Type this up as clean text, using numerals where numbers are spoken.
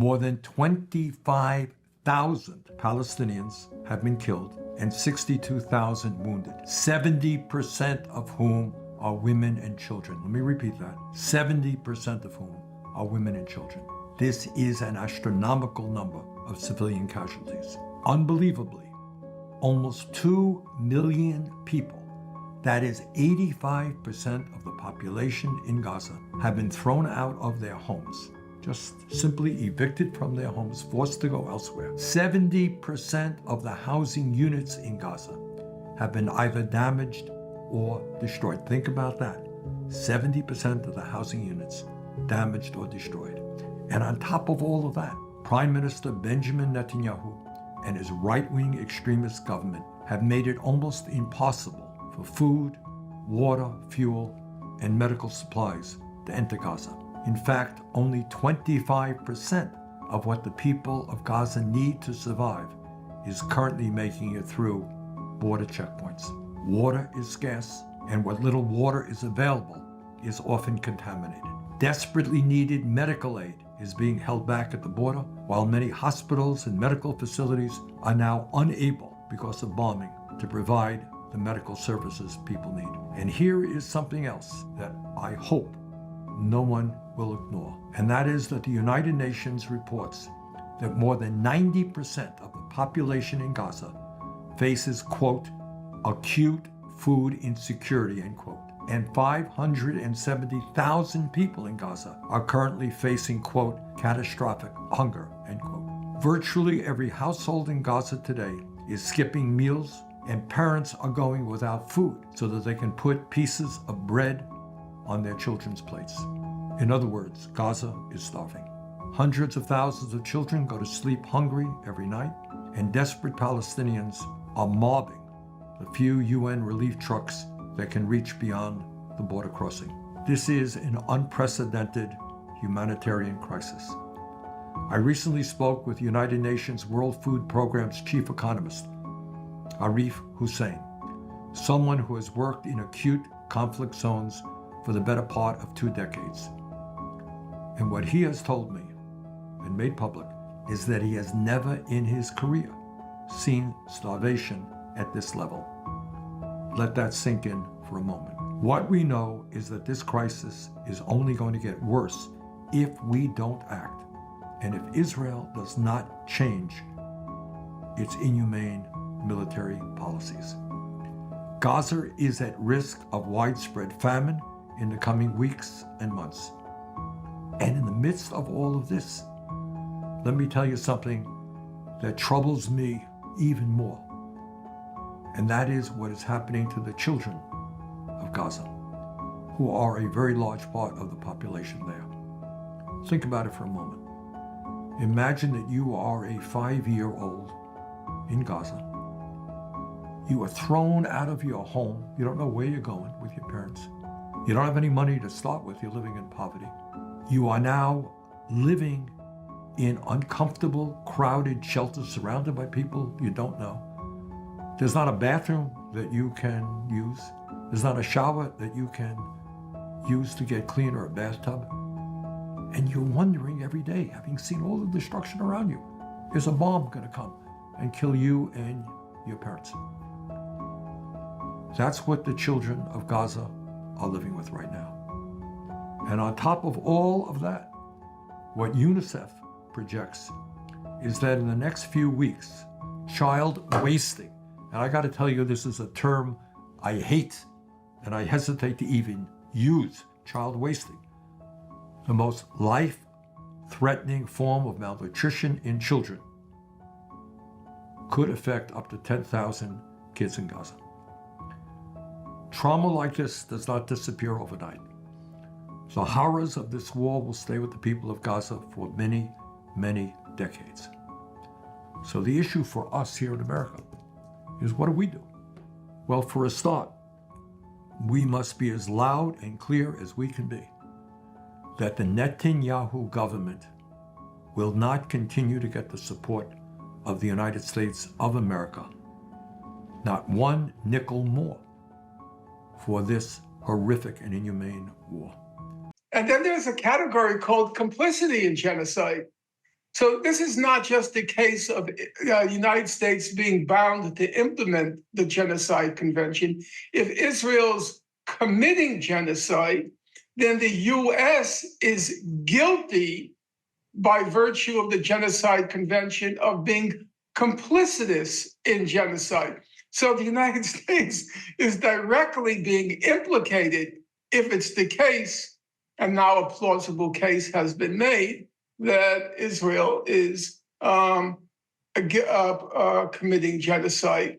More than 25,000 Palestinians have been killed and 62,000 wounded, 70% of whom are women and children. Let me repeat that. 70% of whom are women and children. This is an astronomical number of civilian casualties. Unbelievably, almost 2 million people, that is 85% of the population in Gaza, have been thrown out of their homes, just simply evicted from their homes, forced to go elsewhere. 70% of the housing units in Gaza have been either damaged or destroyed. Think about that. 70% of the housing units damaged or destroyed. And on top of all of that, Prime Minister Benjamin Netanyahu and his right-wing extremist government have made it almost impossible for food, water, fuel, and medical supplies to enter Gaza. In fact, only 25% of what the people of Gaza need to survive is currently making it through border checkpoints. Water is scarce, and what little water is available is often contaminated. Desperately needed medical aid is being held back at the border, while many hospitals and medical facilities are now unable, because of bombing, to provide the medical services people need. And here is something else that I hope no one will ignore, and that is that the United Nations reports that more than 90% of the population in Gaza faces, quote, acute food insecurity, end quote. And 570,000 people in Gaza are currently facing, quote, catastrophic hunger, end quote. Virtually every household in Gaza today is skipping meals, and parents are going without food so that they can put pieces of bread on their children's plates. In other words, Gaza is starving. Hundreds of thousands of children go to sleep hungry every night, and desperate Palestinians are mobbing the few UN relief trucks that can reach beyond the border crossing. This is an unprecedented humanitarian crisis. I recently spoke with United Nations World Food Programme's chief economist, Arif Hussein, someone who has worked in acute conflict zones for the better part of 2 decades. And what he has told me and made public is that he has never in his career seen starvation at this level. Let that sink in for a moment. What we know is that this crisis is only going to get worse if we don't act, and if Israel does not change its inhumane military policies. Gaza is at risk of widespread famine in the coming weeks and months. And in the midst of all of this, let me tell you something that troubles me even more. And that is what is happening to the children of Gaza, who are a very large part of the population there. Think about it for a moment. Imagine that you are a 5-year-old in Gaza. You are thrown out of your home. You don't know where you're going with your parents. You don't have any money to start with. You're living in poverty. You are now living in uncomfortable, crowded shelters surrounded by people you don't know. There's not a bathroom that you can use. There's not a shower that you can use to get clean, or a bathtub. And you're wondering every day, having seen all the destruction around you, is a bomb going to come and kill you and your parents? That's what the children of Gaza are living with right now. And on top of all of that, what UNICEF projects is that in the next few weeks, child wasting, and I got to tell you, this is a term I hate and I hesitate to even use, child wasting, the most life-threatening form of malnutrition in children, could affect up to 10,000 kids in Gaza. Trauma like this does not disappear overnight. The horrors of this war will stay with the people of Gaza for many, many decades. So the issue for us here in America is, what do we do? Well, for a start, we must be as loud and clear as we can be that the Netanyahu government will not continue to get the support of the United States of America, not one nickel more, for this horrific and inhumane war. And then there's a category called complicity in genocide. So this is not just a case of the United States being bound to implement the Genocide Convention. If Israel's committing genocide, then the U.S. is guilty by virtue of the Genocide Convention of being complicitous in genocide. So the United States is directly being implicated if it's the case, and now a plausible case has been made, that Israel is committing genocide